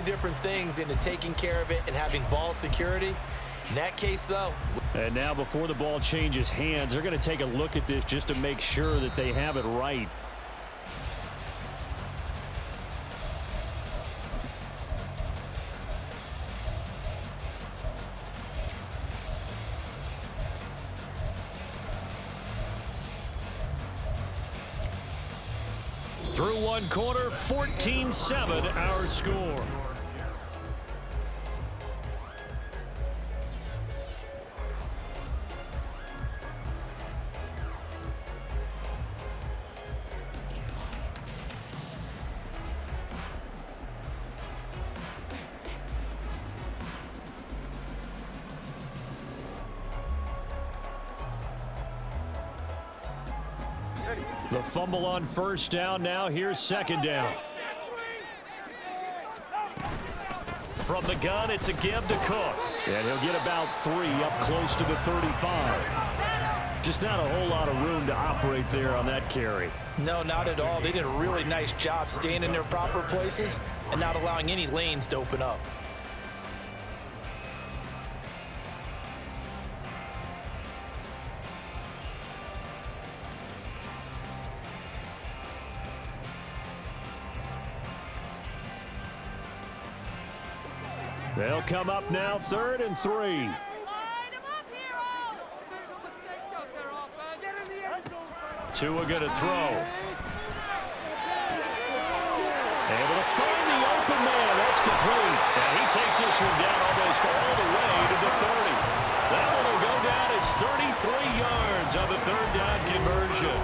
different things into taking care of it and having ball security. In that case, though. And now before the ball changes hands, they're going to take a look at this just to make sure that they have it right. Through one quarter, 14-7 our score. The fumble on first down. Now here's second down. From the gun, it's a give to Cook. And he'll get about 3 up close to the 35. Just not a whole lot of room to operate there on that carry. No, not at all. They did a really nice job staying in their proper places and not allowing any lanes to open up. They'll come up now, 3rd and 3. Tua going to throw. Able to find the open man. That's complete. And he takes this one down almost all the way to the 30. That one will go down as 33 yards on the 3rd down conversion.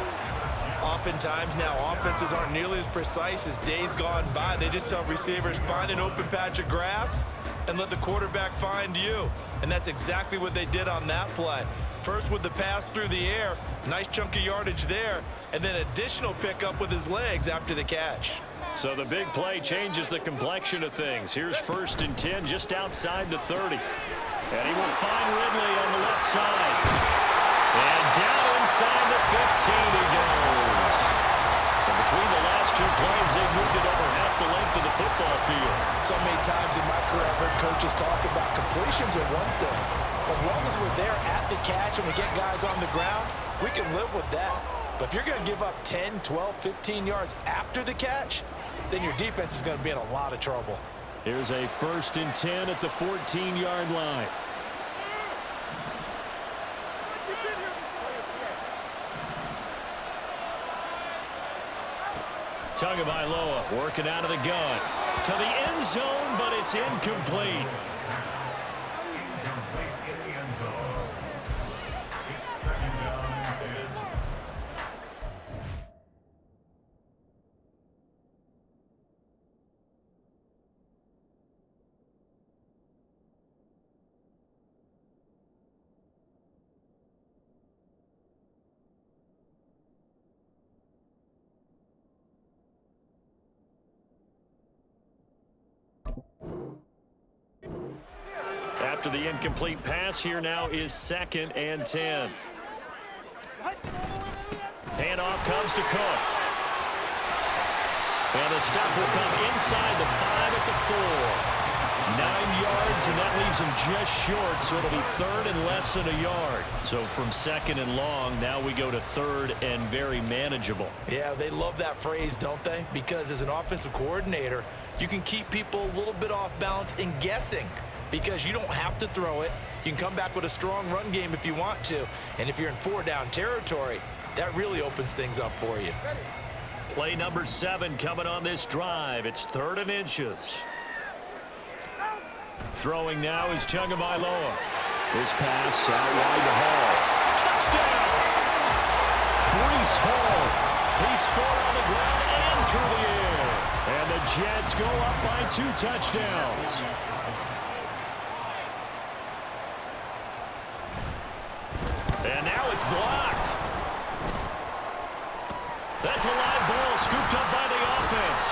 Oftentimes now offenses aren't nearly as precise as days gone by. They just tell receivers, find an open patch of grass and let the quarterback find you. And that's exactly what they did on that play. First with the pass through the air, nice chunk of yardage there, and then additional pickup with his legs after the catch. So the big play changes the complexion of things. Here's 1st and 10 just outside the 30. And he will find Ridley on the left side. And down inside the 15 he goes. And between the last 2 plays, they moved it over half the length of the football field. So many times in my career, I've heard coaches talk about completions are one thing. As long as we're there at the catch and we get guys on the ground, we can live with that. But if you're going to give up 10, 12, 15 yards after the catch, then your defense is going to be in a lot of trouble. Here's a 1st and 10 at the 14-yard line. Tagovailoa working out of the gun to the end zone, but it's incomplete. After the incomplete pass, here now is 2nd and 10. Handoff comes to Cook. And the stop will come inside the 5 at the 4. 9 yards, and that leaves him just short, so it'll be 3rd and less than a yard. So from 2nd and long, now we go to 3rd and very manageable. Yeah, they love that phrase, don't they? Because as an offensive coordinator, you can keep people a little bit off balance and guessing. Because you don't have to throw it. You can come back with a strong run game if you want to. And if you're in 4-down territory, that really opens things up for you. Play number 7 coming on this drive. It's 3rd and inches. Throwing now is Tagovailoa. This pass out wide to Hall. Touchdown! Breece Hall. He scored on the ground and through the air. And the Jets go up by 2 touchdowns. And now it's blocked. That's a live ball scooped up by the offense.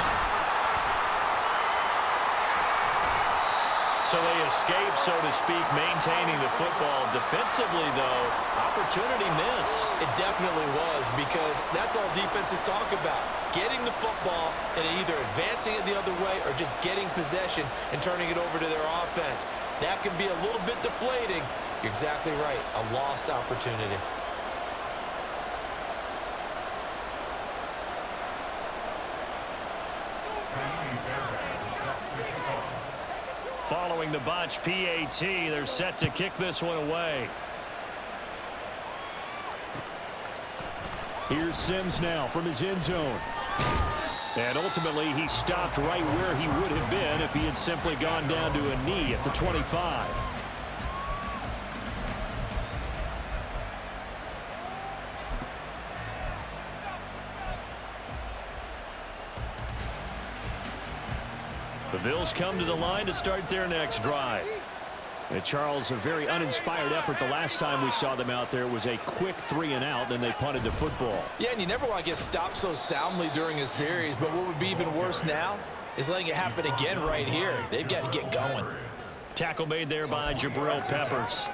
So they escape, so to speak, maintaining the football. Defensively, though, opportunity miss. It definitely was, because that's all defenses talk about. Getting the football and either advancing it the other way or just getting possession and turning it over to their offense. That can be a little bit deflating. You're exactly right. A lost opportunity. Following the botch PAT, they're set to kick this one away. Here's Sims now from his end zone. And ultimately, he stopped right where he would have been if he had simply gone down to a knee at the 25. The Bills come to the line to start their next drive. And Charles, a very uninspired effort the last time we saw them out there. It was a quick 3-and-out, then they punted the football. Yeah, and you never want to get stopped so soundly during a series, but what would be even worse now is letting it happen again right here. They've got to get going. Tackle made there by Jabril Peppers.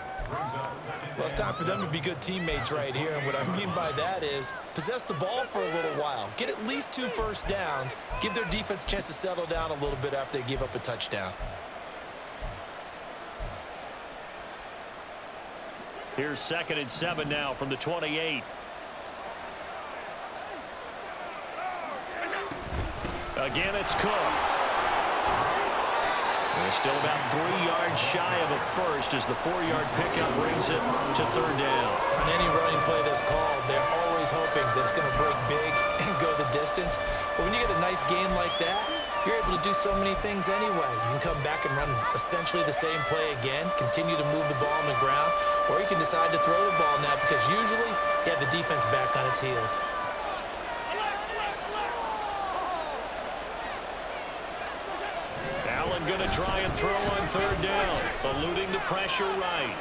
Well, it's time for them to be good teammates right here, and what I mean by that is possess the ball for a little while, get at least 2 first downs, give their defense a chance to settle down a little bit after they give up a touchdown. Here's 2nd and 7 now from the 28. Again, it's Cook. They're still about 3 yards shy of a first as the 4-yard pickup brings it to 3rd down. On any running play that's called, they're always hoping that it's going to break big and go the distance. But when you get a nice gain like that, you're able to do so many things anyway. You can come back and run essentially the same play again, continue to move the ball on the ground, or you can decide to throw the ball now because usually you have the defense back on its heels. Allen going to try and throw on 3rd down, eluding the pressure right.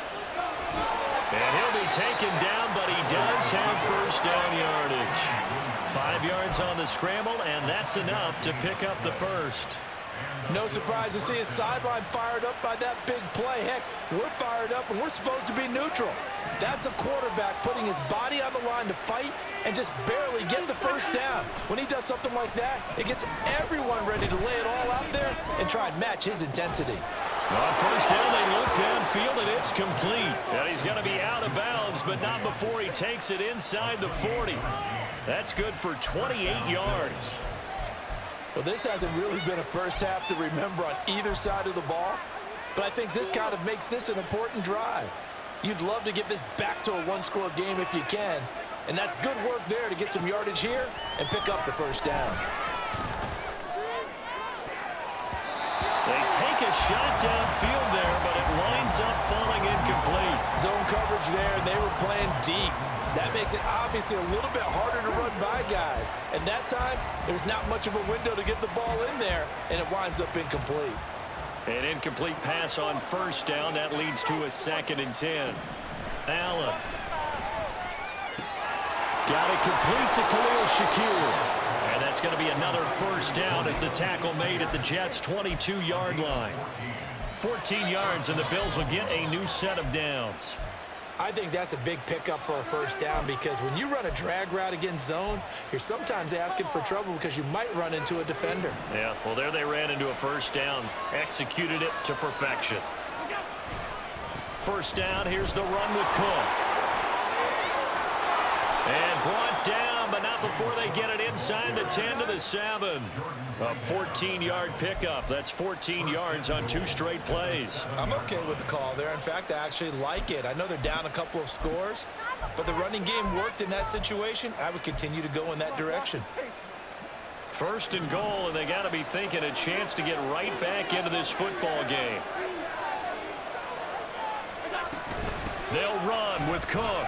And he'll be taken down, but he does have 1st down yardage. 5 yards on the scramble, and that's enough to pick up the first. No surprise to see his sideline fired up by that big play. Heck, we're fired up, and we're supposed to be neutral. That's a quarterback putting his body on the line to fight and just barely get the 1st down. When he does something like that, it gets everyone ready to lay it all out there and try and match his intensity. On 1st down, they look downfield, and it's complete. And he's going to be out of bounds, but not before he takes it inside the 40. That's good for 28 yards. Well, this hasn't really been a first half to remember on either side of the ball, but I think this kind of makes this an important drive. You'd love to get this back to a 1-score game if you can, and that's good work there to get some yardage here and pick up the 1st down. They take a shot downfield there, but it winds up falling incomplete. Zone coverage there, and they were playing deep. That makes it obviously a little bit harder to run by guys. And that time, there's not much of a window to get the ball in there, and it winds up incomplete. An incomplete pass on 1st down. That leads to a 2nd and 10. Allen. Got it complete to Khalil Shakir. And that's going to be another 1st down as the tackle made at the Jets' 22-yard line. 14 yards, and the Bills will get a new set of downs. I think that's a big pickup for a 1st down because when you run a drag route against zone, you're sometimes asking for trouble because you might run into a defender. Yeah, well, there they ran into a 1st down, executed it to perfection. 1st down, here's the run with Cook. And brought down, but not before they get it inside the 10 to the 7. A 14-yard pickup. That's 14 yards on 2 straight plays. I'm okay with the call there. In fact, I actually like it. I know they're down a couple of scores, but the running game worked in that situation. I would continue to go in that direction. 1st and goal, and they got to be thinking a chance to get right back into this football game. They'll run with Cook.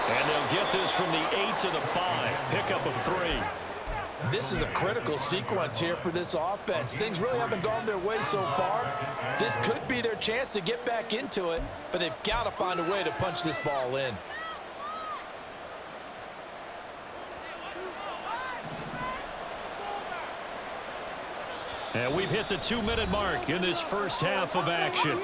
And they'll get this from the 8 to the 5. Pickup of 3. This is a critical sequence here for this offense. Things really haven't gone their way so far. This could be their chance to get back into it, but they've got to find a way to punch this ball in. And we've hit the 2-minute mark in this first half of action.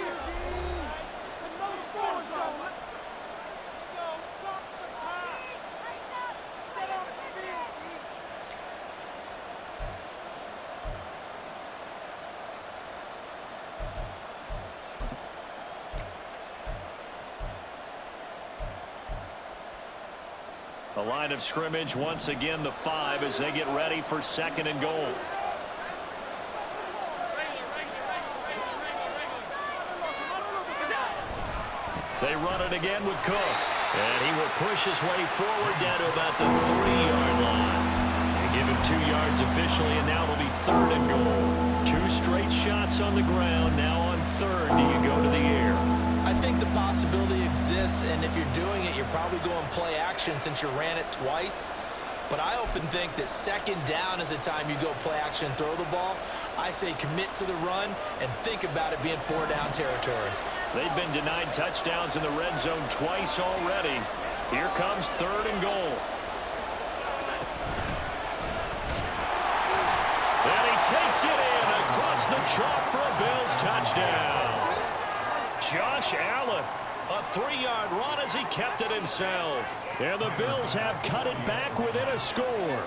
The line of scrimmage, once again, the 5 as they get ready for 2nd and goal. They run it again with Cook. And he will push his way forward down to about the 3-yard line. They give him 2 yards officially, and now it'll be 3rd and goal. 2 straight shots on the ground. Now on 3rd, do you go to the air? I think the possibility exists, and if you're doing it, you're probably going play action since you ran it twice. But I often think that 2nd down is the time you go play action and throw the ball. I say commit to the run and think about it being 4-down territory. They've been denied touchdowns in the red zone twice already. Here comes 3rd and goal. And he takes it in across the chalk for a Bills touchdown. Josh Allen, a 3-yard run as he kept it himself. And the Bills have cut it back within a score.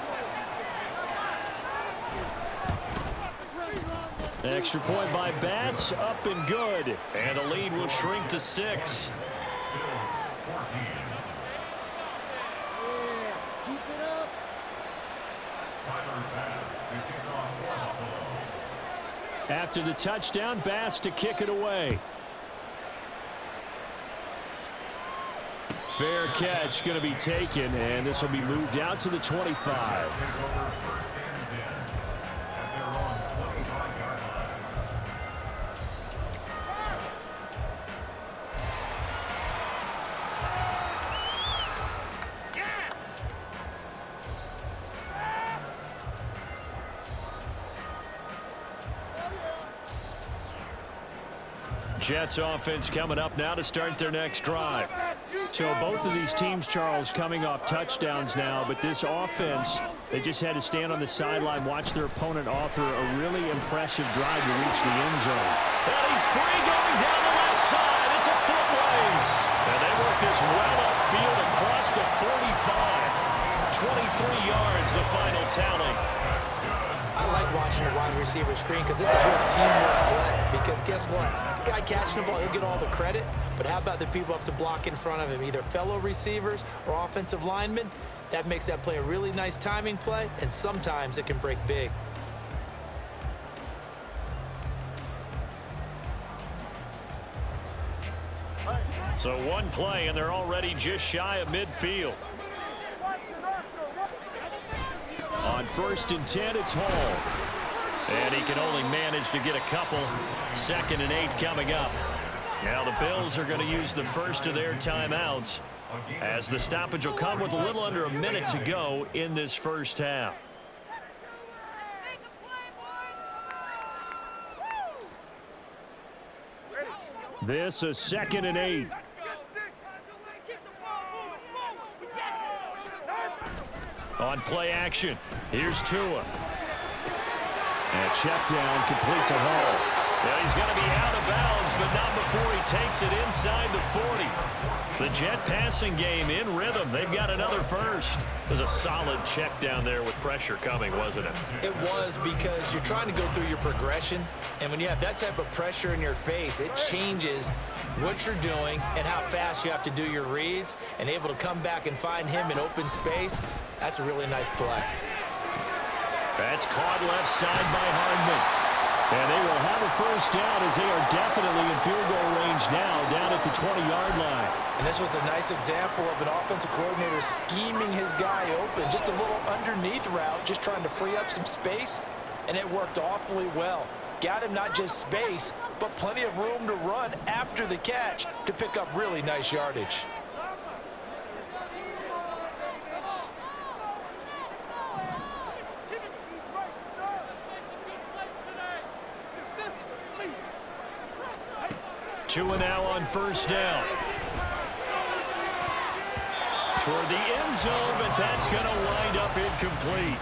Extra point by Bass, up and good. And the lead will shrink to 6. After the touchdown, Bass to kick it away. Fair catch going to be taken, and this will be moved out to the 25. Jets offense coming up now to start their next drive. So both of these teams, Charles, coming off touchdowns now, but this offense, they just had to stand on the sideline, watch their opponent author a really impressive drive to reach the end zone. And he's free going down the left side. It's a foot race. And they work this well upfield across the 45. 23 yards, the final tally. I like watching the wide receiver screen because it's a real teamwork play. Because guess what? The guy catching the ball, he'll get all the credit. But how about the people up to block in front of him, either fellow receivers or offensive linemen? That makes that play a really nice timing play, and sometimes it can break big. So one play, and they're already just shy of midfield. On 1st and 10, it's Hall. And he can only manage to get a couple. 2nd and 8 coming up. Now the Bills are going to use the first of their timeouts, as the stoppage will come with a little under a minute to go in this first half. This is 2nd and 8. On play action, here's Tua. And check down complete to Hall. Well, he's going to be out of bounds, but not before he takes it inside the 40. The Jet passing game in rhythm. They've got another first. It was a solid check down there with pressure coming, wasn't it? It was, because you're trying to go through your progression, and when you have that type of pressure in your face, it changes what you're doing and how fast you have to do your reads, and able to come back and find him in open space. That's a really nice play. That's caught left side by Hardman. And they will have a first down, as they are definitely in field goal range now, down at the 20-yard line. And this was a nice example of an offensive coordinator scheming his guy open. Just a little underneath route, just trying to free up some space, and it worked awfully well. Got him not just space, but plenty of room to run after the catch to pick up really nice yardage. Tua now on first down. Toward the end zone, but that's going to wind up incomplete.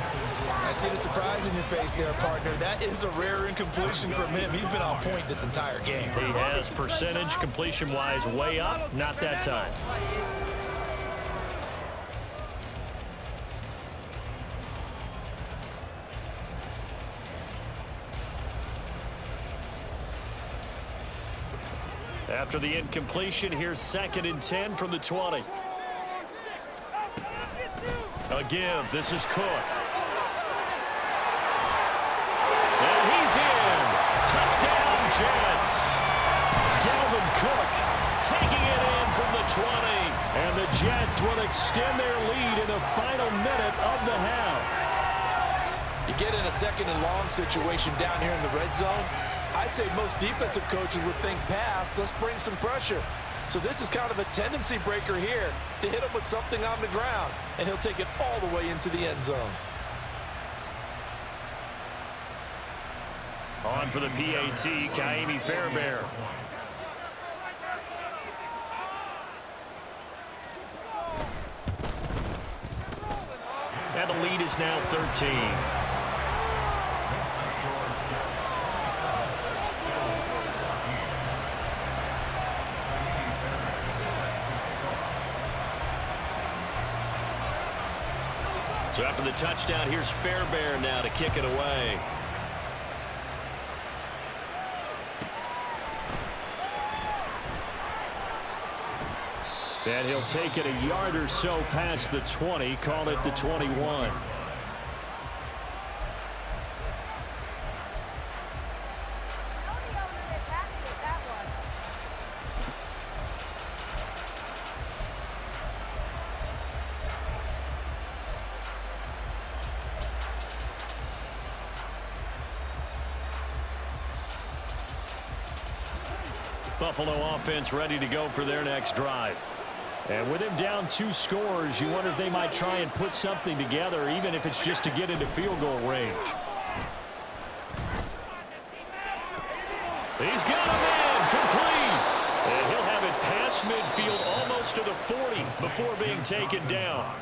I see the surprise in your face there, partner. That is a rare incompletion from him. He's been on point this entire game. He has percentage completion-wise way up. Not that time. After the incompletion, here's 2nd and 10 from the 20. A give. This is Cook. And he's in. Touchdown, Jets. Dalvin Cook taking it in from the 20. And the Jets will extend their lead in the final minute of the half. You get in a 2nd and long situation down here in the red zone. I'd say most defensive coaches would think pass, let's bring some pressure. So this is kind of a tendency breaker here to hit him with something on the ground, and he'll take it all the way into the end zone. On for the PAT, Ka'imi Fairbairn. And the lead is now 13. So after the touchdown, here's Fairbairn now to kick it away. And he'll take it a yard or so past the 20, call it the 21. Buffalo offense ready to go for their next drive. And with him down 2 scores, you wonder if they might try and put something together, even if it's just to get into field goal range. He's got him in, complete. And he'll have it past midfield almost to the 40 before being taken down.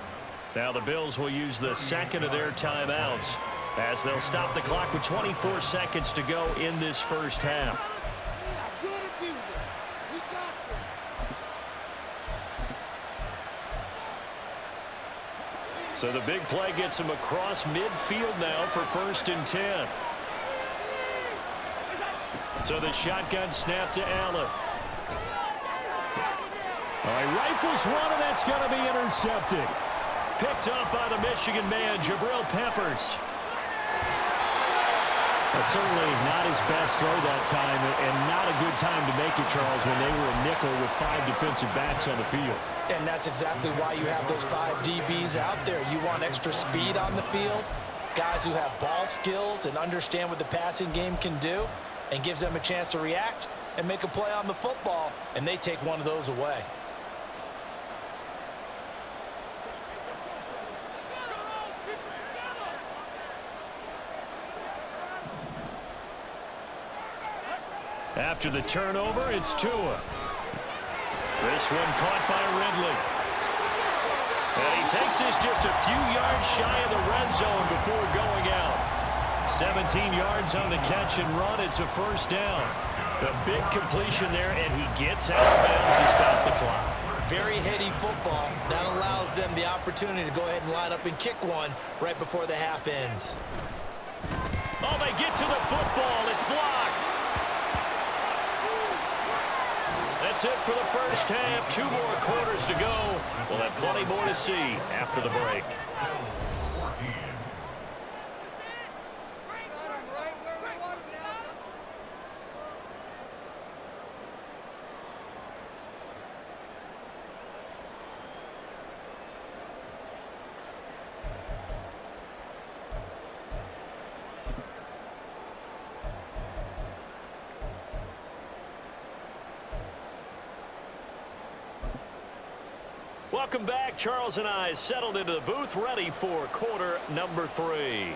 Now the Bills will use the 2nd of their timeouts as they'll stop the clock with 24 seconds to go in this first half. So the big play gets him across midfield now for 1st and 10. So the shotgun snap to Allen. All right, rifles one, and that's going to be intercepted. Picked up by the Michigan man, Jabril Peppers. Certainly not his best throw that time, and not a good time to make it, Charles, when they were a nickel with 5 defensive backs on the field. And that's exactly why you have those 5 DBs out there. You want extra speed on the field, guys who have ball skills and understand what the passing game can do, and gives them a chance to react and make a play on the football, and they take one of those away. After the turnover, it's Tua. This one caught by Ridley. And he takes this just a few yards shy of the red zone before going out. 17 yards on the catch and run. It's a 1st down. A big completion there, and he gets out of bounds to stop the clock. Very heady football. That allows them the opportunity to go ahead and line up and kick one right before the half ends. Oh, they get to the football. It's blocked. That's it for the first half. 2 more quarters to go. We'll have plenty more to see after the break. Welcome back. Charles and I settled into the booth, ready for quarter number 3.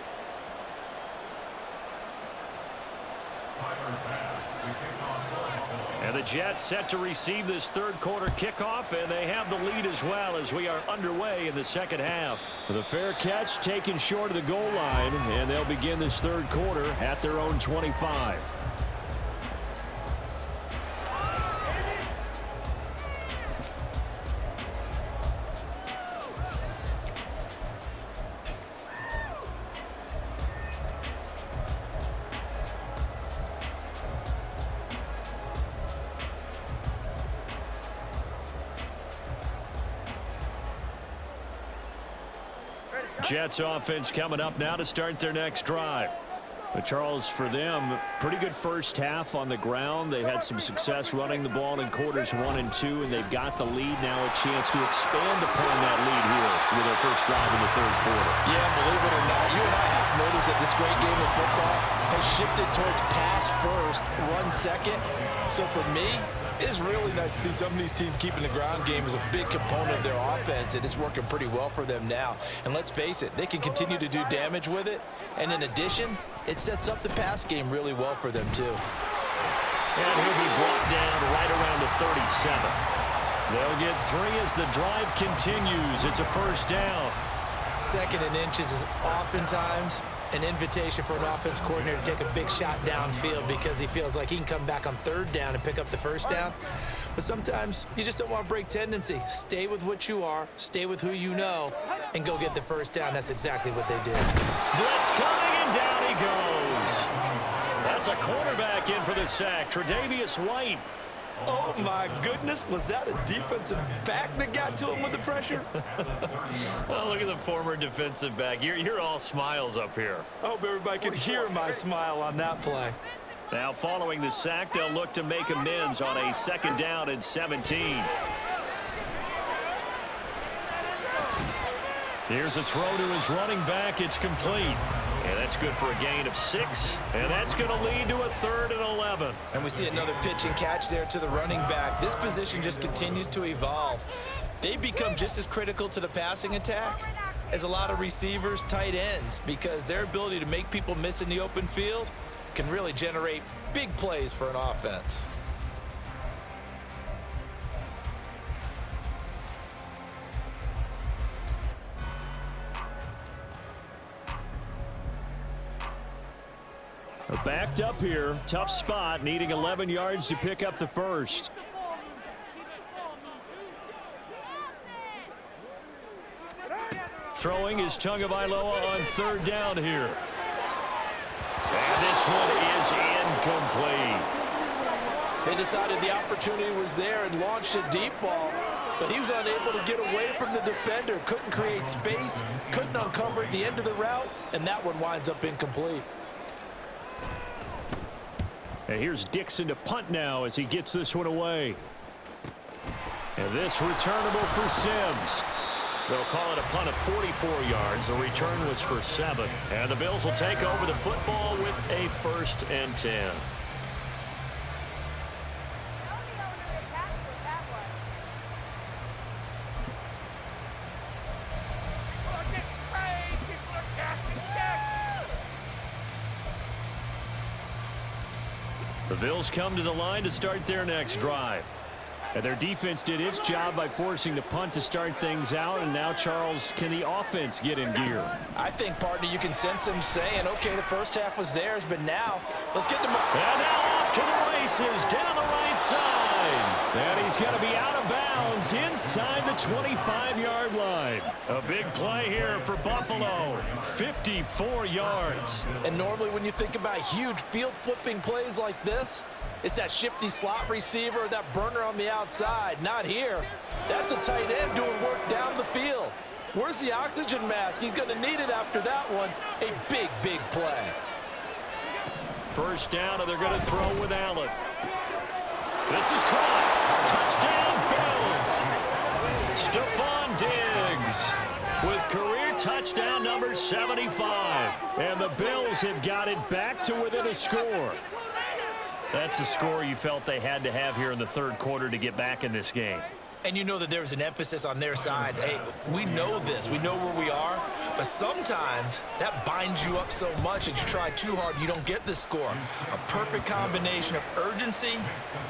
And the Jets set to receive this third quarter kickoff, and they have the lead as well as we are underway in the second half. The fair catch taken short of the goal line, and they'll begin this third quarter at their own 25. Jets offense coming up now to start their next drive. But Charles, for them, pretty good first half on the ground. They had some success running the ball in quarters 1 and 2, and they've got the lead now, a chance to expand upon that lead here with their first drive in the third quarter. Yeah, believe it or not, you and I have noticed that this great game of football has shifted towards pass first, run second. So for me, it's really nice to see some of these teams keeping the ground game as a big component of their offense, and it's working pretty well for them now. And let's face it, they can continue to do damage with it. And in addition, it sets up the pass game really well for them, too. And he'll be brought down right around the 37. They'll get 3 as the drive continues. It's a first down. Second and inches is oftentimes an invitation for an offense coordinator to take a big shot downfield because he feels like he can come back on third down and pick up the first down. But sometimes you just don't want to break tendency. Stay with what you are, stay with who you know, and go get the first down. That's exactly what they did. Blitz coming, and down he goes. That's a cornerback in for the sack, Tre'Davious White. Oh, my goodness. Was that a defensive back that got to him with the pressure? Oh, look at the former defensive back. You're all smiles up here. I hope everybody can hear my smile on that play. Now, following the sack, they'll look to make amends on a second down and 17. Here's a throw to his running back. It's complete. And that's good for a gain of 6. And that's going to lead to a 3rd and 11. And we see another pitch and catch there to the running back. This position just continues to evolve. They become just as critical to the passing attack as a lot of receivers, tight ends, because their ability to make people miss in the open field can really generate big plays for an offense. Backed up here, tough spot, needing 11 yards to pick up the first. Throwing is Tagovailoa on third down here. And this one is incomplete. They decided the opportunity was there and launched a deep ball, but he was unable to get away from the defender, couldn't create space, couldn't uncover at the end of the route, and that one winds up incomplete. And here's Dixon to punt now as he gets this one away. And this returnable for Sims. They'll call it a punt of 44 yards. The return was for 7. And the Bills will take over the football with a 1st and 10. The Bills come to the line to start their next drive. And their defense did its job by forcing the punt to start things out. And now, Charles, can the offense get in gear? I think, partner, you can sense them saying, okay, the first half was theirs, but now let's get them. And now off to the races down the right side. And he's going to be out of bounds inside the 25-yard line. A big play here for Buffalo. 54 yards. And normally when you think about huge field flipping plays like this, it's that shifty slot receiver, that burner on the outside. Not here. That's a tight end doing work down the field. Where's the oxygen mask? He's going to need it after that one. A big, big play. First down, and they're going to throw with Allen. This is caught. Touchdown, Bills. Stephon Diggs with career touchdown number 75. And the Bills have got it back to within a score. That's a score you felt they had to have here in the third quarter to get back in this game. And you know that there was an emphasis on their side. Hey, we know this. We know where we are. But sometimes that binds you up so much that you try too hard, you don't get the score. A perfect combination of urgency,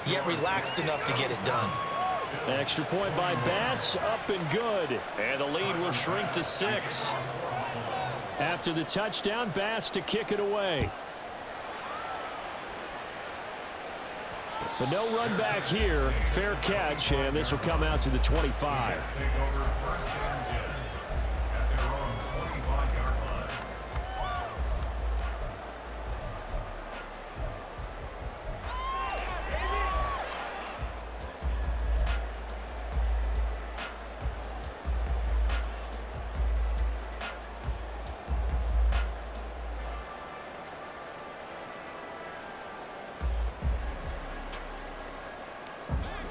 yet relaxed enough to get it done. Extra point by Bass, up and good. And the lead will shrink to 6. After the touchdown, Bass to kick it away. But no run back here. Fair catch, and this will come out to the 25.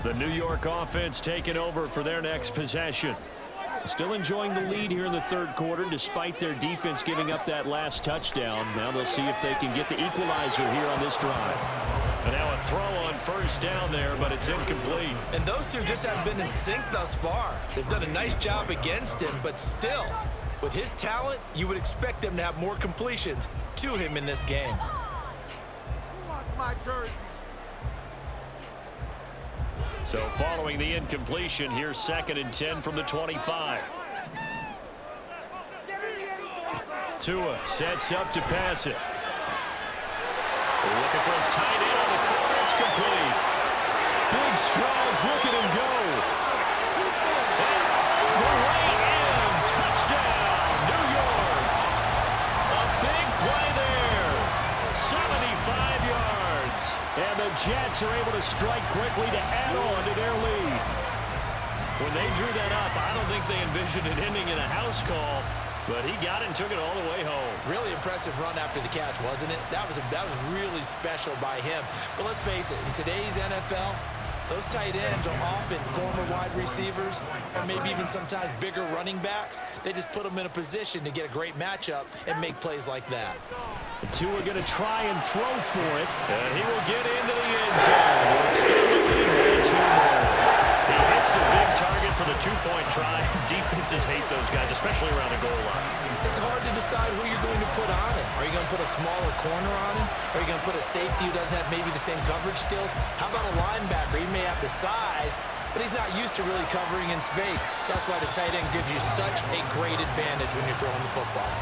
The New York offense taking over for their next possession. Still enjoying the lead here in the third quarter despite their defense giving up that last touchdown. Now they'll see if they can get the equalizer here on this drive. And now a throw on first down there, but it's incomplete. And those two just haven't been in sync thus far. They've done a nice job against him, but still, with his talent, you would expect them to have more completions to him in this game. Who wants my jersey? So following the incompletion, here's 2nd and 10 from the 25. Tua sets up to pass it. Looking for his tight end on the corner. It's complete. Big strides. Look at him go. The way in. Touchdown, New York. A big play there. 75 yards. And the Jets are able to strike quickly to add on to their lead. When they drew that up, I don't think they envisioned it ending in a house call, but he got it and took it all the way home. Really impressive run after the catch, wasn't it? That was really special by him. But let's face it, in today's NFL, those tight ends are often former wide receivers or maybe even sometimes bigger running backs. They just put them in a position to get a great matchup and make plays like that. The two are going to try and throw for it. And he will get into the end zone. Extend the lead way too long. He hits the big target for the two-point try. Defenses hate those guys, especially around the goal line. It's hard to decide who you're going to put on him. Are you going to put a smaller corner on him? Are you going to put a safety who doesn't have maybe the same coverage skills? How about a linebacker? He may have the size, but he's not used to really covering in space. That's why the tight end gives you such a great advantage when you're throwing the football.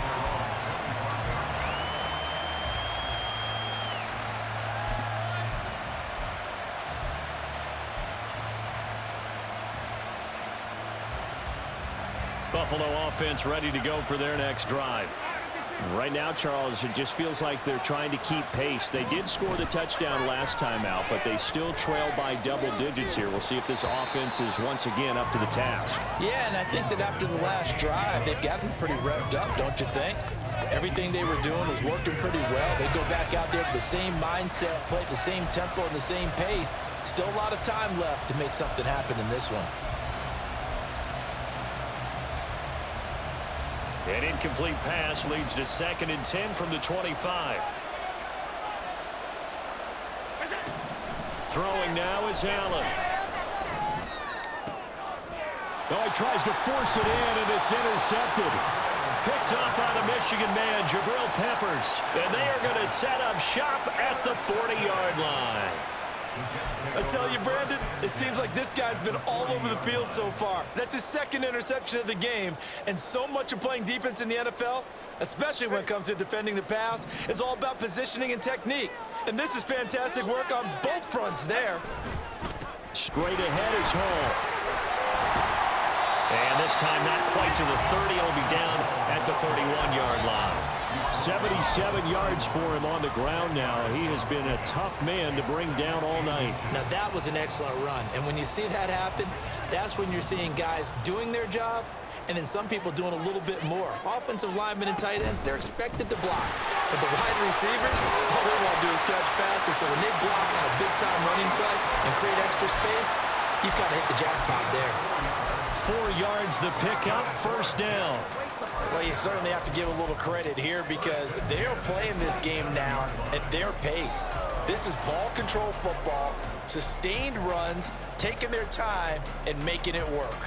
Buffalo offense ready to go for their next drive. Right now, Charles, it just feels like they're trying to keep pace. They did score the touchdown last time out, but they still trail by double digits here. We'll see if this offense is once again up to the task. Yeah, and I think that after the last drive, they've gotten pretty revved up, don't you think? Everything they were doing was working pretty well. They go back out there with the same mindset, play at the same tempo and the same pace. Still a lot of time left to make something happen in this one. An incomplete pass leads to 2nd and 10 from the 25. Throwing now is Allen. Oh, he tries to force it in, and it's intercepted. Picked up by the Michigan man, Jabril Peppers. And they are going to set up shop at the 40-yard line. I tell you, Brandon, it seems like this guy's been all over the field so far. That's his 2nd interception of the game, and so much of playing defense in the NFL, especially when it comes to defending the pass, is all about positioning and technique. And this is fantastic work on both fronts there. Straight ahead is Hall. And this time not quite to the 30. It'll be down at the 31-yard line. 77 yards for him on the ground now. He has been a tough man to bring down all night. Now that was an excellent run, and when you see that happen, that's when you're seeing guys doing their job and then some people doing a little bit more. Offensive linemen and tight ends, they're expected to block. But the wide receivers, all they want to do is catch passes. So when they block on a big-time running play and create extra space, you've got to hit the jackpot there. 4 yards the pickup, first down. Well, you certainly have to give a little credit here because they're playing this game now at their pace. This is ball control football, sustained runs, taking their time, and making it work.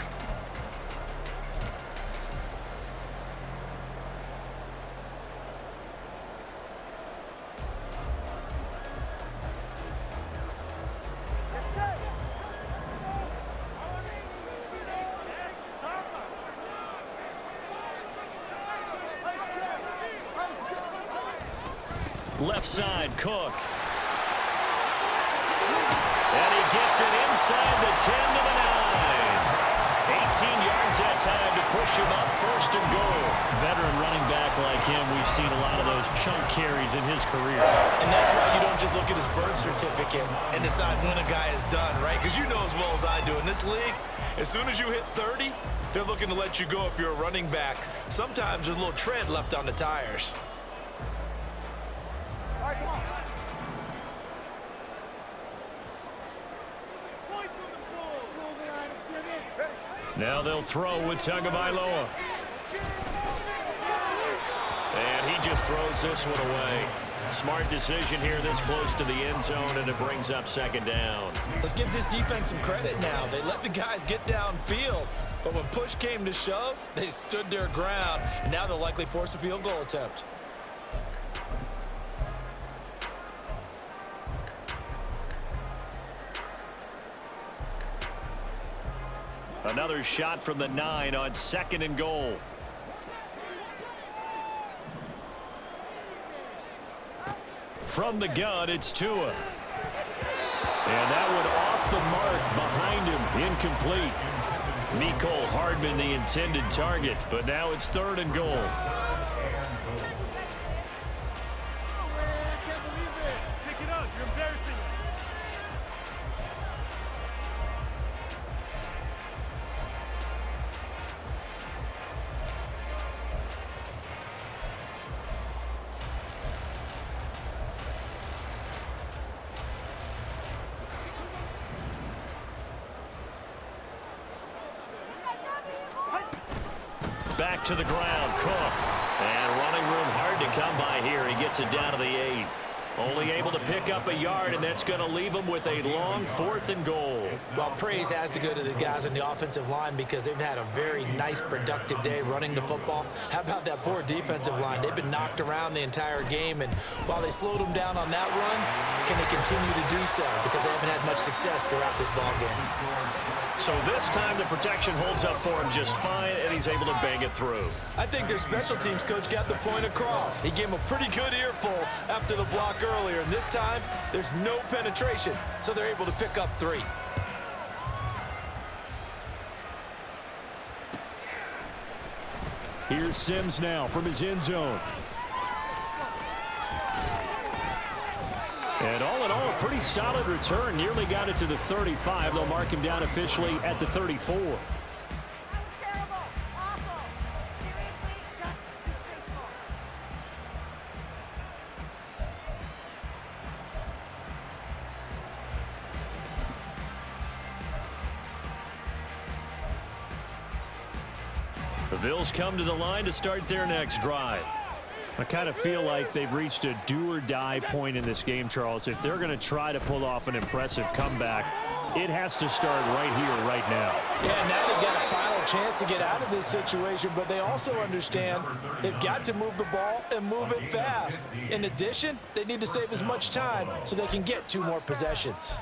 Left side, Cook. And he gets it inside the 10 to the 9. 18 yards that time to push him up, 1st and goal. Veteran running back like him, we've seen a lot of those chunk carries in his career. And that's why you don't just look at his birth certificate and decide when a guy is done, right? Because you know as well as I do, in this league, as soon as you hit 30, they're looking to let you go if you're a running back. Sometimes there's a little tread left on the tires. All right, come on. Now they'll throw with Tagovailoa. And he just throws this one away. Smart decision here this close to the end zone, and it brings up 2nd down. Let's give this defense some credit now. They let the guys get downfield, but when push came to shove, they stood their ground, and now they'll likely force a field goal attempt. Another shot from the 9 on 2nd and goal. From the gun, it's Tua. And that one off the mark behind him, incomplete. Mecole Hardman, the intended target, but now it's 3rd and goal. Pick it up. You're embarrassing us. Back to the ground, Cook. And running room hard to come by here. He gets it down to the 8. Only able to pick up a yard, and that's going to leave him with a long 4th and goal. Well, praise has to go to the guys on the offensive line because they've had a very nice, productive day running the football. How about that poor defensive line? They've been knocked around the entire game, and while they slowed them down on that run, can they continue to do so? Because they haven't had much success throughout this ball game. So this time the protection holds up for him just fine, and he's able to bang it through. I think their special teams coach got the point across. He gave him a pretty good earful after the block earlier, and this time there's no penetration, so they're able to pick up 3. Here's Sims now from his end zone. And all in all, a pretty solid return. Nearly got it to the 35. They'll mark him down officially at the 34. Terrible. Awful. Seriously, just disgraceful. The Bills come to the line to start their next drive. I kind of feel like they've reached a do-or-die point in this game, Charles. If they're going to try to pull off an impressive comeback, it has to start right here, right now. Yeah, now they've got a final chance to get out of this situation, but they also understand they've got to move the ball and move it fast. In addition, they need to save as much time so they can get 2 more possessions.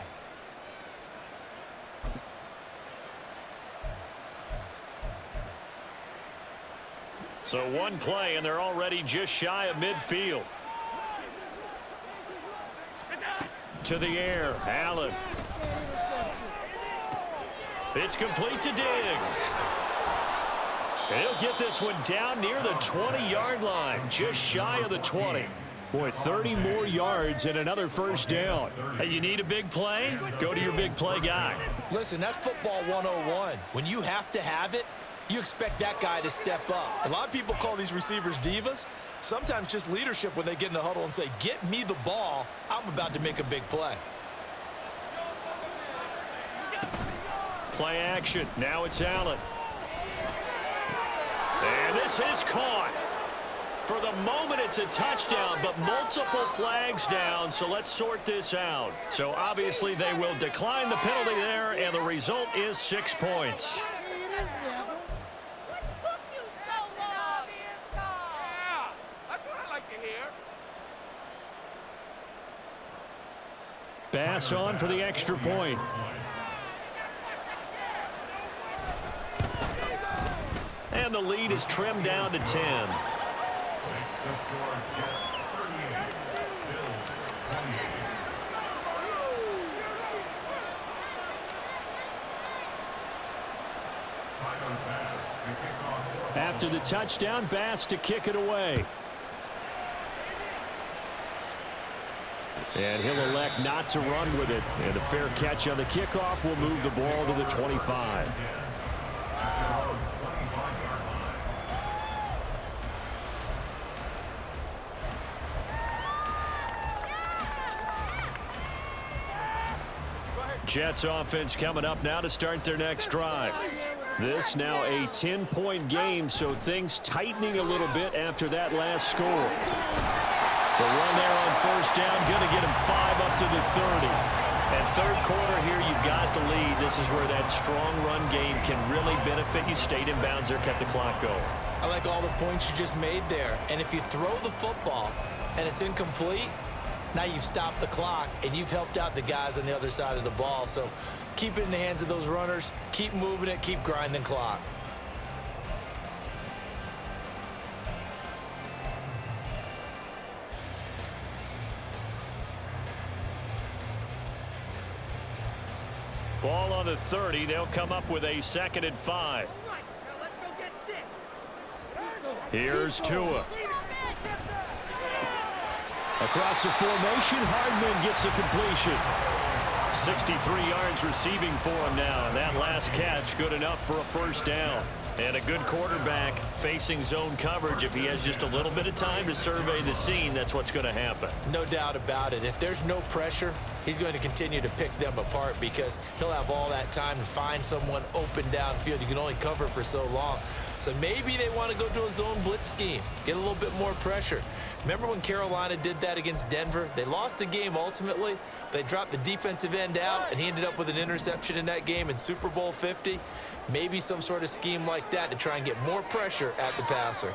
So one play, and they're already just shy of midfield. To the air, Allen. It's complete to Diggs. He'll get this one down near the 20-yard line, just shy of the 20. Boy, 30 more yards and another 1st down. Hey, you need a big play? Go to your big play guy. Listen, that's football 101. When you have to have it, you expect that guy to step up. A lot of people call these receivers divas. Sometimes just leadership when they get in the huddle and say, get me the ball, I'm about to make a big play. Play action. Now it's Allen. And this is caught. For the moment, it's a touchdown, but multiple flags down, so let's sort this out. So obviously they will decline the penalty there, and the result is 6 points. Bass on for the extra point. And the lead is trimmed down to 10. after the touchdown. Bass to kick it away. And he'll elect not to run with it. And a fair catch on the kickoff will move the ball to the 25. Jets offense coming up now to start their next drive. This now a 10-point game, so things tightening a little bit after that last score. The run there on first down, going to get him 5 up to the 30. And third quarter here, you've got the lead. This is where that strong run game can really benefit you. Stayed in bounds there, kept the clock going. I like all the points you just made there. And if you throw the football and it's incomplete, now you've stopped the clock and you've helped out the guys on the other side of the ball. So keep it in the hands of those runners. Keep moving it. Keep grinding clock. Ball on the 30. They'll come up with a 2nd and 5. Here's Tua. Across the formation, Hardman gets a completion. 63 yards receiving for him now, and that last catch good enough for a first down. And a good quarterback facing zone coverage. If he has just a little bit of time to survey the scene, that's what's going to happen. No doubt about it. If there's no pressure, he's going to continue to pick them apart because he'll have all that time to find someone open downfield. You can only cover for so long. So maybe they want to go to a zone blitz scheme, get a little bit more pressure. Remember when Carolina did that against Denver? They lost the game ultimately. They dropped the defensive end out, and he ended up with an interception in that game in Super Bowl 50. Maybe some sort of scheme like that to try and get more pressure at the passer.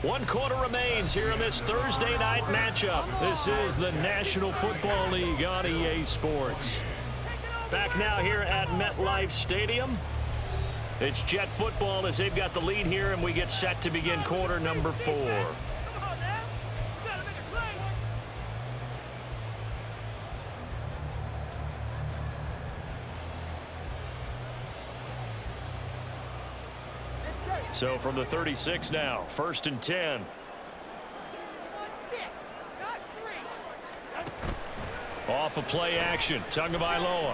One quarter remains here in this Thursday night matchup. This is the National Football League on EA Sports. Back now here at MetLife Stadium. It's Jet football as they've got the lead here, and we get set to begin quarter number 4. So from the 36 now, 1st and 10. Off of play action, Tagovailoa.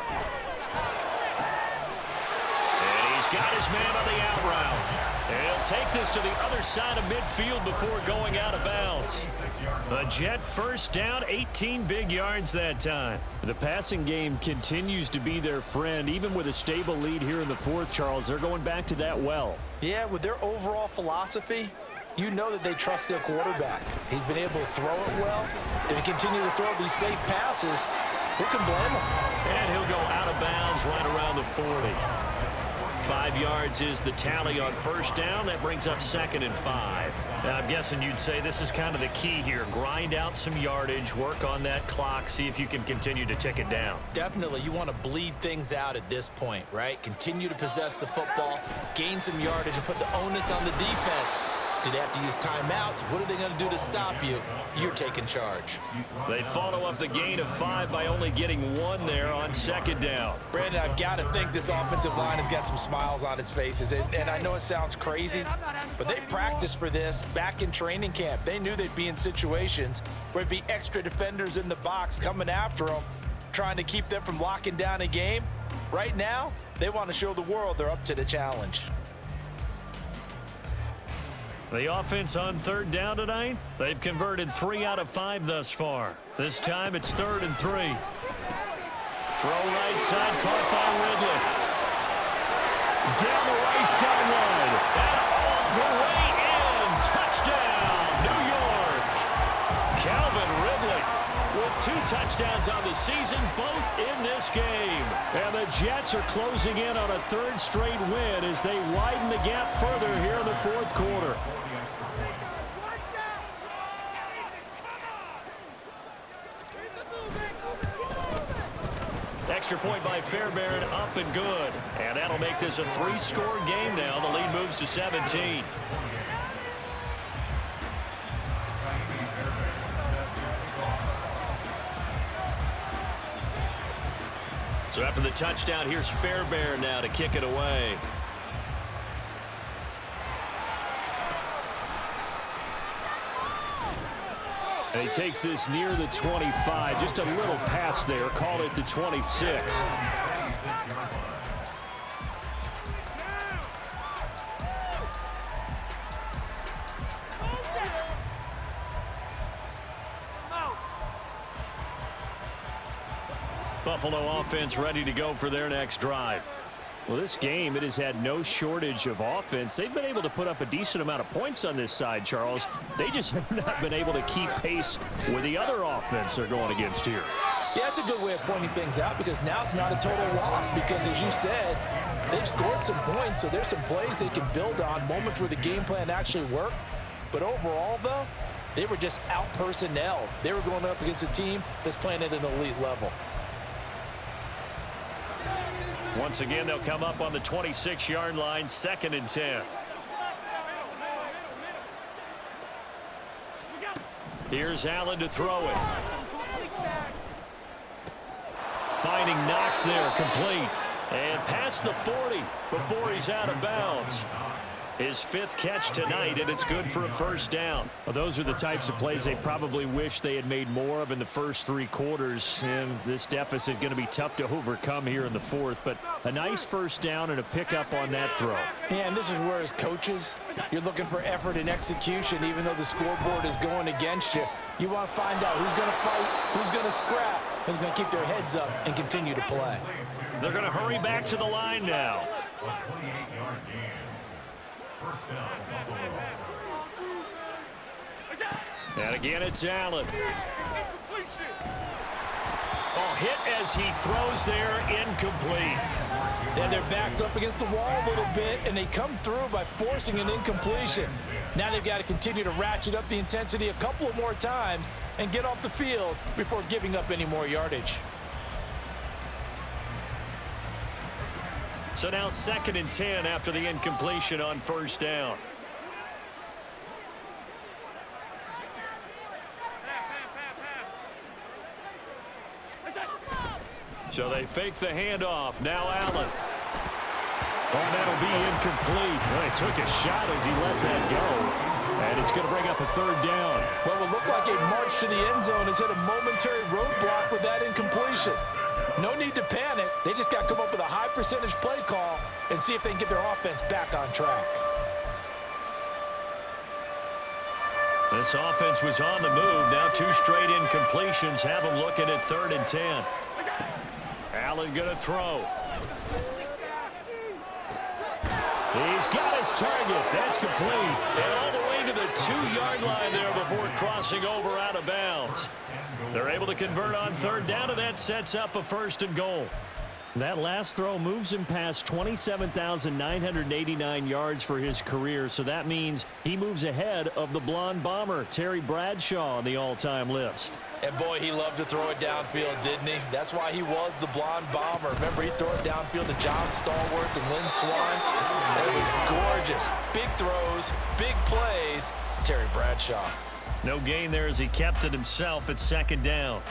And he's got his man on the out route. And he'll take this to the other side of midfield before going out of bounds. A Jet first down, 18 big yards that time. The passing game continues to be their friend. Even with a stable lead here in the 4th, Charles, they're going back to that well. Yeah, with their overall philosophy, you know that they trust their quarterback. He's been able to throw it well. If he continue to throw these safe passes, who can blame him? And he'll go out of bounds right around the 40. 5 yards is the tally on first down. That brings up 2nd and 5. Now, I'm guessing you'd say this is kind of the key here. Grind out some yardage, work on that clock, see if you can continue to tick it down. Definitely, you want to bleed things out at this point, right? Continue to possess the football, gain some yardage, and put the onus on the defense. Do they have to use timeouts? What are they going to do to stop you? You're taking charge. They follow up the gain of 5 by only getting 1 there on 2nd down. Brandon, I've got to think this offensive line has got some smiles on its faces. And I know it sounds crazy, but they practiced for this back in training camp. They knew they'd be in situations where it'd be extra defenders in the box coming after them, trying to keep them from locking down a game. Right now, they want to show the world they're up to the challenge. The offense on 3rd down tonight, they've converted 3 out of 5 thus far. This time it's 3rd and 3. Throw right side, caught by Ridley. Down the right sideline. And all the way in. Touchdown, New York. Calvin Ridley with 2 touchdowns on the season, both in this game. And the Jets are closing in on a 3rd straight win as they widen the gap further here in the 4th quarter. Extra point by Fairbairn, up and good. And that'll make this a 3-score game now. The lead moves to 17. So after the touchdown, here's Fairbairn now to kick it away. And he takes this near the 25. Just a little pass there. Call it the 26. Buffalo offense ready to go for their next drive. Well, this game, it has had no shortage of offense. They've been able to put up a decent amount of points on this side, Charles. They just have not been able to keep pace with the other offense they're going against here. Yeah, it's a good way of pointing things out because now it's not a total loss because, as you said, they've scored some points, so there's some plays they can build on, moments where the game plan actually worked. But overall, though, they were just out-personnel. They were going up against a team that's playing at an elite level. Once again, they'll come up on the 26-yard line, 2nd and 10. Here's Allen to throw it. Finding Knox there, complete. And past the 40 before he's out of bounds. His 5th catch tonight, and it's good for a first down. Well, those are the types of plays they probably wish they had made more of in the first 3 quarters. And this deficit going to be tough to overcome here in the 4th. But a nice first down and a pickup on that throw. Yeah, and this is where, as coaches, you're looking for effort and execution, even though the scoreboard is going against you. You want to find out who's going to fight, who's going to scrap, who's going to keep their heads up and continue to play. They're going to hurry back to the line now. And again, it's Allen. Oh, hit as he throws there, incomplete. Then their back's up against the wall a little bit, and they come through by forcing an incompletion. Now they've got to continue to ratchet up the intensity a couple of more times and get off the field before giving up any more yardage. So now 2nd and 10 after the incompletion on first down. So they fake the handoff. Now Allen. Oh, that'll be incomplete. Well, he took a shot as he let that go. And it's going to bring up a 3rd down. What will look like a march to the end zone has hit a momentary roadblock with that incompletion. No need to panic. They just got to come up with a high percentage play call and see if they can get their offense back on track. This offense was on the move. Now 2 straight incompletions have them looking at 3rd and 10. Allen going to throw. He's got his target. That's complete. And all the way to the 2-yard line there before crossing over out of bounds. They're able to convert on 3rd down, and that sets up a 1st and goal. That last throw moves him past 27,989 yards for his career, so that means he moves ahead of the blonde bomber, Terry Bradshaw, on the all-time list. And boy, he loved to throw it downfield, didn't he? That's why he was the blonde bomber. Remember, he'd throw it downfield to John Stallworth and Lynn Swann. It was gorgeous. Big throws, big plays. Terry Bradshaw. No gain there as he kept it himself at 2nd down.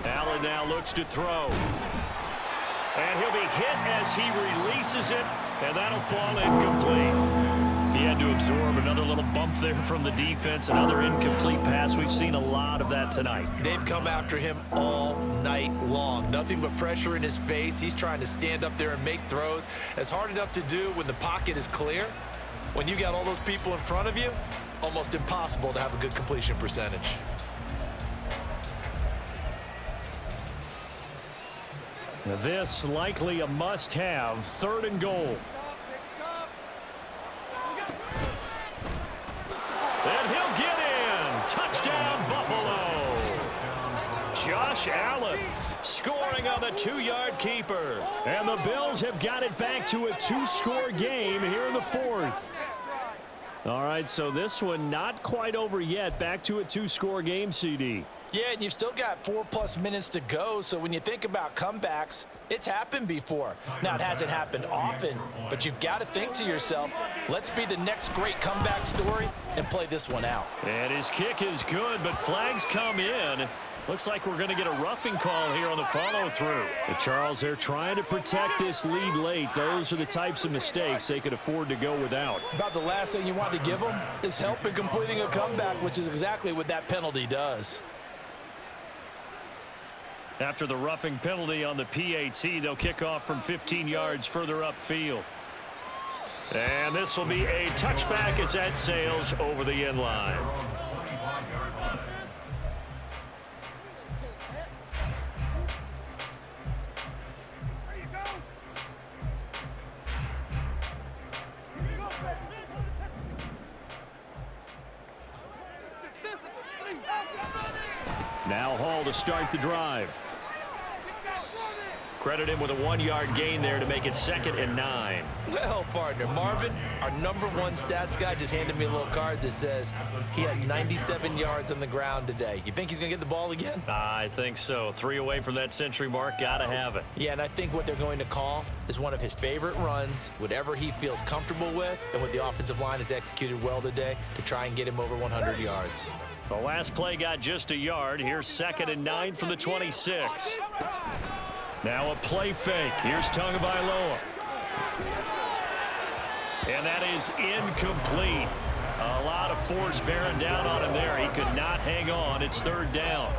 Allen now looks to throw. And he'll be hit as he releases it, and that'll fall incomplete. He had to absorb another little bump there from the defense, another incomplete pass. We've seen a lot of that tonight. They've come after him all night long. Nothing but pressure in his face. He's trying to stand up there and make throws. It's hard enough to do when the pocket is clear. When you got all those people in front of you, almost impossible to have a good completion percentage. This likely a must-have, 3rd and goal. And he'll get in. Touchdown, Buffalo. Josh Allen scoring on the 2-yard keeper. And the Bills have got it back to a 2-score game here in the 4th. All right, so this one not quite over yet. Back to a 2-score game, CD. Yeah, and you've still got 4+ minutes to go, so when you think about comebacks, it's happened before. Now, it hasn't happened often, but you've got to think to yourself, let's be the next great comeback story and play this one out. And his kick is good, but flags come in. Looks like we're going to get a roughing call here on the follow-through. Charles, they're trying to protect this lead late. Those are the types of mistakes they could afford to go without. About the last thing you want to give them is help in completing a comeback, which is exactly what that penalty does. After the roughing penalty on the PAT, they'll kick off from 15 yards further upfield. And this will be a touchback as that sails over the end line. Now Hall to start the drive. Credit him with a 1-yard gain there to make it 2nd and 9. Well, partner, Marvin, our #1 stats guy just handed me a little card that says he has 97 yards on the ground today. You think he's going to get the ball again? I think so. 3 away from that century mark. Got to have it. Yeah, and I think what they're going to call is one of his favorite runs, whatever he feels comfortable with, and what the offensive line has executed well today to try and get him over 100 yards. The last play got just a yard. Here's 2nd and 9 from the 26. Now a play fake. Here's Tagovailoa. And that is incomplete. A lot of force bearing down on him there. He could not hang on. It's 3rd down.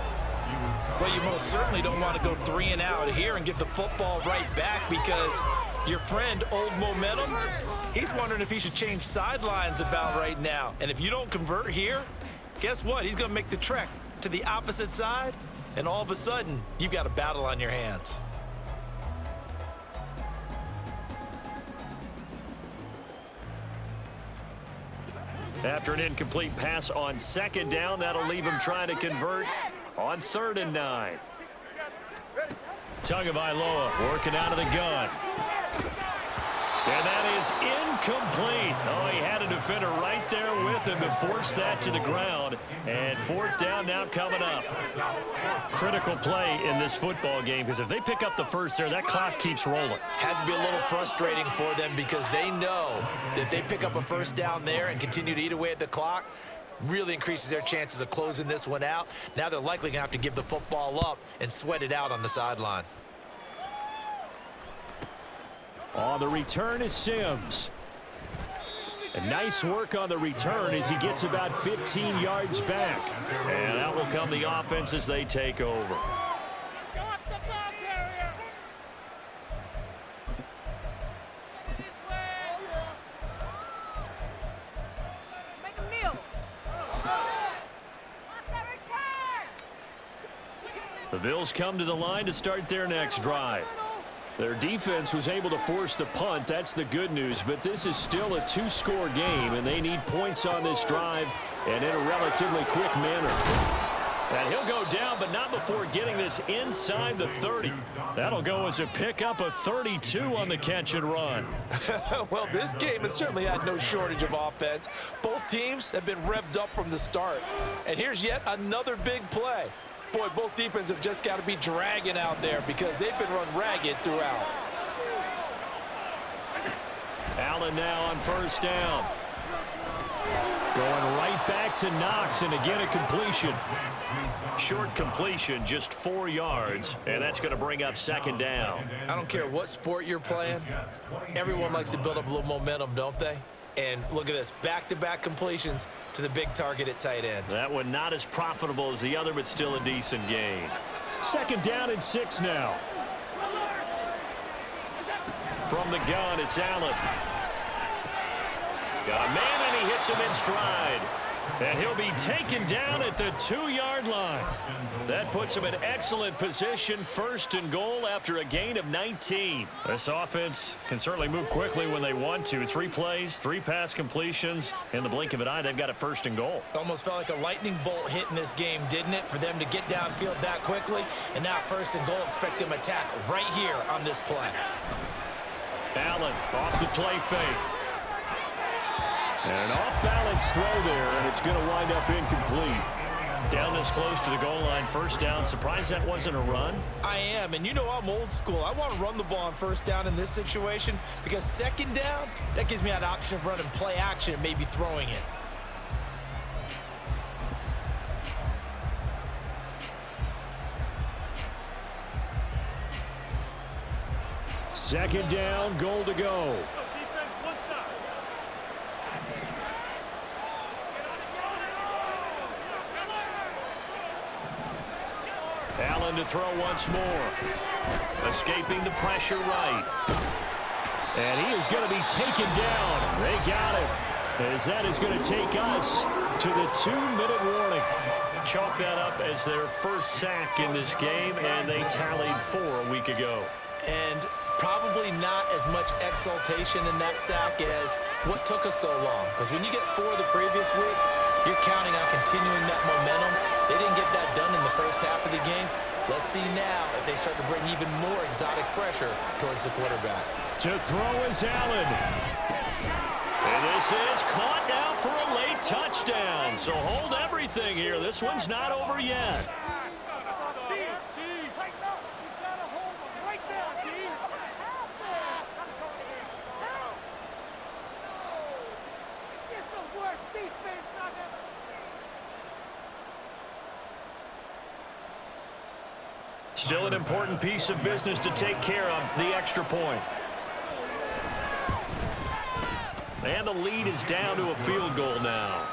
Well, you most certainly don't want to go 3 and out here and get the football right back, because your friend, Old Momentum, he's wondering if he should change sidelines about right now. And if you don't convert here, guess what? He's going to make the trek to the opposite side, and all of a sudden, you've got a battle on your hands. After an incomplete pass on 2nd down, that'll leave him trying to convert on 3rd and 9. Tagovailoa working out of the gun. And that is incomplete. Oh, he had a defender right there with him to force that to the ground. And 4th down now coming up. Critical play in this football game, because if they pick up the first there, that clock keeps rolling. Has to be a little frustrating for them, because they know that they pick up a 1st down there and continue to eat away at the clock, really increases their chances of closing this one out. Now they're likely going to have to give the football up and sweat it out on the sideline. On the return is Sims. And nice work on the return as he gets about 15 yards back. And that will come the offense as they take over. Go up the ball carrier. This way. Make a meal. Lock that return. The Bills come to the line to start their next drive. Their defense was able to force the punt. That's the good news. But this is still a 2-score game, and they need points on this drive and in a relatively quick manner. And he'll go down, but not before getting this inside the 30. That'll go as a pickup of 32 on the catch and run. Well, this game has certainly had no shortage of offense. Both teams have been revved up from the start. And here's yet another big play. Boy, both defenses have just got to be dragging out there, because they've been run ragged throughout. Allen now on 1st down. Going right back to Knox, and again a completion. Short completion, just 4 yards, and that's going to bring up 2nd down. I don't care what sport you're playing. Everyone likes to build up a little momentum, don't they? And look at this, back-to-back completions to the big target at tight end. That one not as profitable as the other, but still a decent gain. 2nd down and 6 now. From the gun, it's Allen. Got a man, and he hits him in stride. And he'll be taken down at the 2-yard line. That puts him in excellent position, 1st and goal after a gain of 19. This offense can certainly move quickly when they want to. 3 plays, 3 pass completions. In the blink of an eye, they've got a 1st and goal. Almost felt like a lightning bolt hit in this game, didn't it? For them to get downfield that quickly. And now 1st and goal, expect them to attack right here on this play. Allen off the play fake. And an off-balance throw there, and it's going to wind up incomplete. Down this close to the goal line, first down. Surprised that wasn't a run? I am, and you know I'm old school. I want to run the ball on first down in this situation because second down, that gives me that option of running play action and maybe throwing it. Second down, goal to go. Allen to throw once more. Escaping the pressure right. And he is going to be taken down. They got him. As that is going to take us to the 2-minute warning. Chalk that up as their first sack in this game, and they tallied 4 a week ago. And probably not as much exultation in that sack as what took us so long. Because when you get 4 the previous week, you're counting on continuing that momentum. They didn't get that done in the first half of the game. Let's see now if they start to bring even more exotic pressure towards the quarterback. To throw is Allen. And this is caught now for a late touchdown. So hold everything here. This one's not over yet. Still an important piece of business to take care of, the extra point. And the lead is down to a field goal now.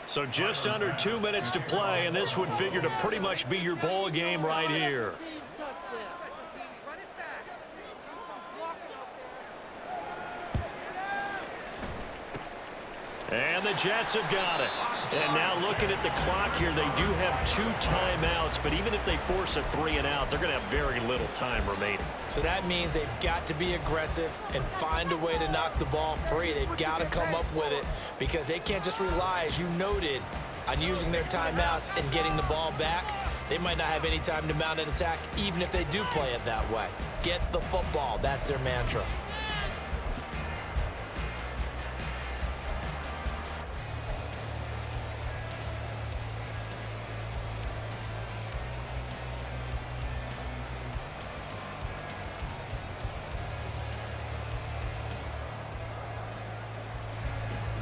So just under 2 minutes to play, and this would figure to pretty much be your ball game right here. And the Jets have got it. And now looking at the clock here, they do have 2 timeouts, but even if they force a 3 and out, they're going to have very little time remaining. So that means they've got to be aggressive and find a way to knock the ball free. They've got to come up with it because they can't just rely, as you noted, on using their timeouts and getting the ball back. They might not have any time to mount an attack, even if they do play it that way. Get the football. That's their mantra.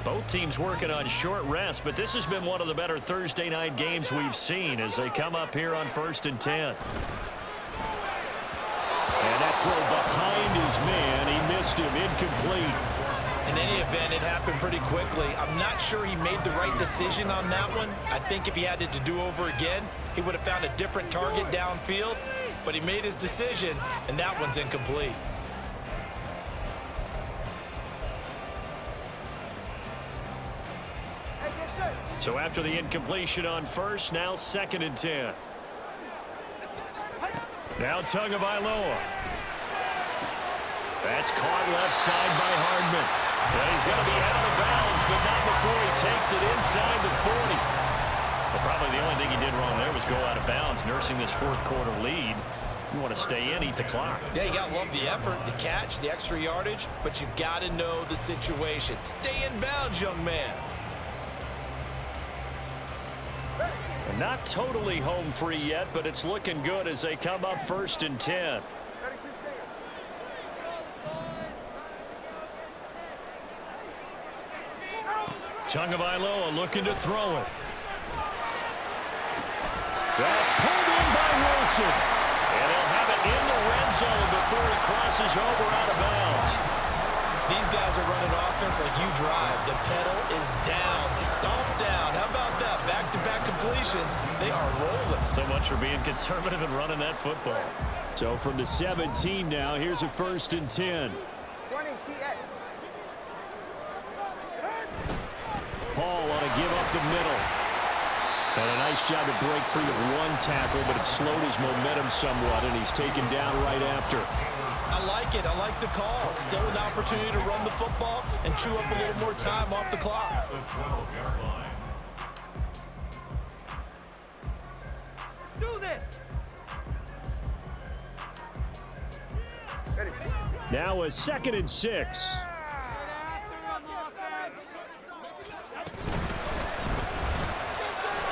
Both teams working on short rest, but this has been one of the better Thursday night games we've seen as they come up here on 1st and 10. And that throw behind his man, he missed him, incomplete. In any event, it happened pretty quickly. I'm not sure he made the right decision on that one. I think if he had it to do over again, he would have found a different target downfield, but he made his decision, and that one's incomplete. So after the incompletion on first, now 2nd and 10. Now Tagovailoa. That's caught left side by Hardman. And he's going to be out of bounds, but not before he takes it inside the 40. Well, probably the only thing he did wrong there was go out of bounds, nursing this 4th quarter lead. You want to stay in, eat the clock. Yeah, you got to love the effort, the catch, the extra yardage, but you got to know the situation. Stay in bounds, young man. Not totally home free yet, but it's looking good as they come up 1st and 10. Tagovailoa looking to throw it. That's pulled in by Wilson. And he'll have it in the red zone before he crosses over out of bounds. These guys are running offense like you drive. The pedal is down, stomp down. How about that? Back-to-back completions. They are rolling. So much for being conservative and running that football. So from the 17 now, here's a 1st and 10. 20 TX. Paul on a give up the middle. And a nice job to break free of one tackle, but it slowed his momentum somewhat, and he's taken down right after. I like it. I like the call. Still an opportunity to run the football and chew up a little more time off the clock. Do this. Now a 2nd and 6.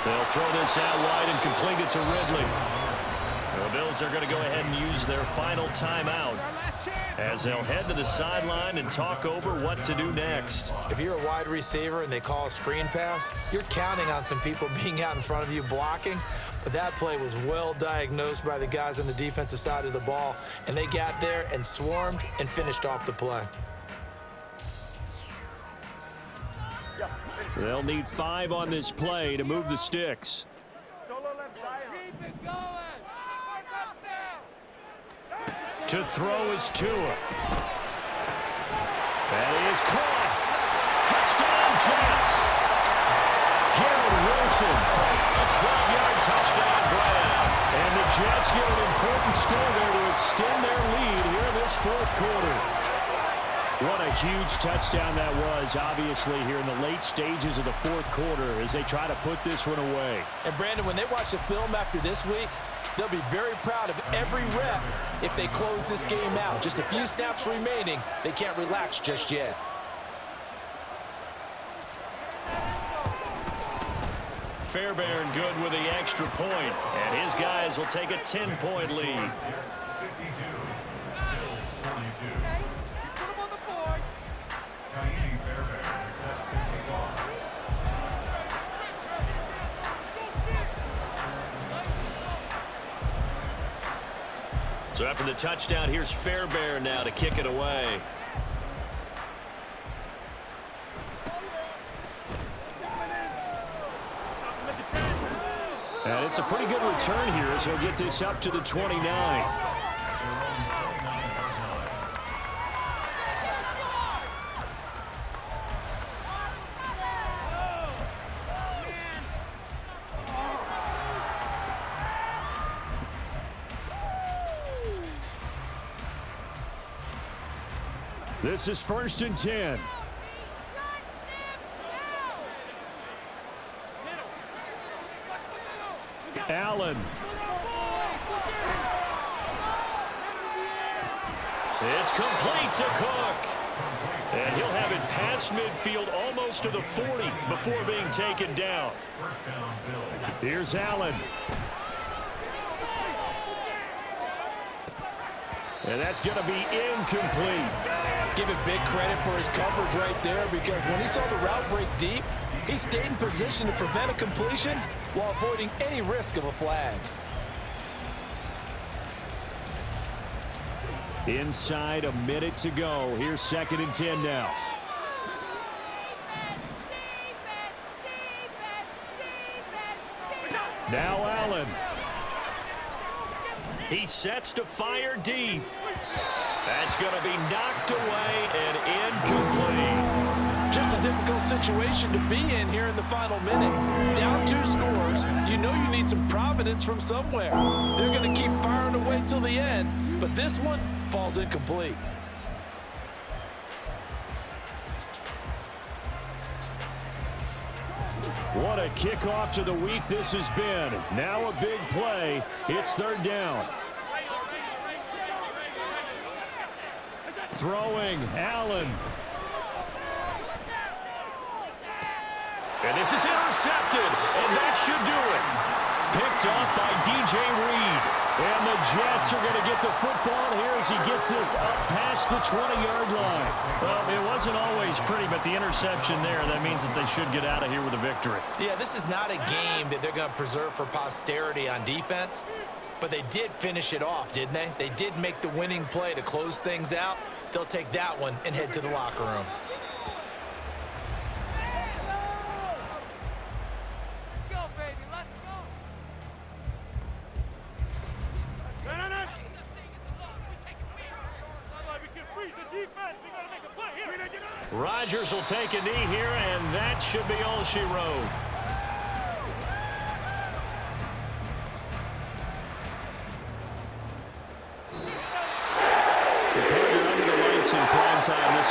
They'll throw this out wide and complete it to Ridley. The Bills are going to go ahead and use their final timeout as they'll head to the sideline and talk over what to do next. If you're a wide receiver and they call a screen pass, you're counting on some people being out in front of you blocking. But that play was well diagnosed by the guys on the defensive side of the ball, and they got there and swarmed and finished off the play. They'll need 5 on this play to move the sticks. Keep it going. To throw is Tua. That is caught. Touchdown, Jets. Garrett Wilson, a 12-yard touchdown grab. And the Jets get an important score there to extend their lead here in this 4th quarter. What a huge touchdown that was, obviously, here in the late stages of the 4th quarter as they try to put this one away. And, Brandon, when they watch the film after this week, they'll be very proud of every rep if they close this game out. Just a few snaps remaining. They can't relax just yet. Fairbairn good with the extra point, and his guys will take a 10-point lead. So after the touchdown, here's Fairbairn now to kick it away. And it's a pretty good return here as he'll get this up to the 29. This is 1st and 10. Allen. It's complete to Cook. And he'll have it past midfield almost to the 40 before being taken down. Here's Allen. And that's going to be incomplete. Give him big credit for his coverage right there, because when he saw the route break deep, he stayed in position to prevent a completion while avoiding any risk of a flag. Inside a minute to go. Here's 2nd and 10 now. Now Allen. He sets to fire deep. That's going to be knocked away and incomplete. Just a difficult situation to be in here in the final minute. Down 2 scores, you know you need some providence from somewhere. They're going to keep firing away till the end, but this one falls incomplete. What a kickoff to the week this has been. Now a big play. It's 3rd down. Throwing, Allen. And this is intercepted, and that should do it. Picked off by DJ Reed. And the Jets are going to get the football here as he gets this up past the 20-yard line. Well, it wasn't always pretty, but the interception there, that means that they should get out of here with a victory. Yeah, this is not a game that they're going to preserve for posterity on defense, but they did finish it off, didn't they? They did make the winning play to close things out. They'll take that one and head to the locker room. Go, baby, let's go. We can freeze the defense. We got to make a play here. Rodgers will take a knee here, and that should be all she wrote.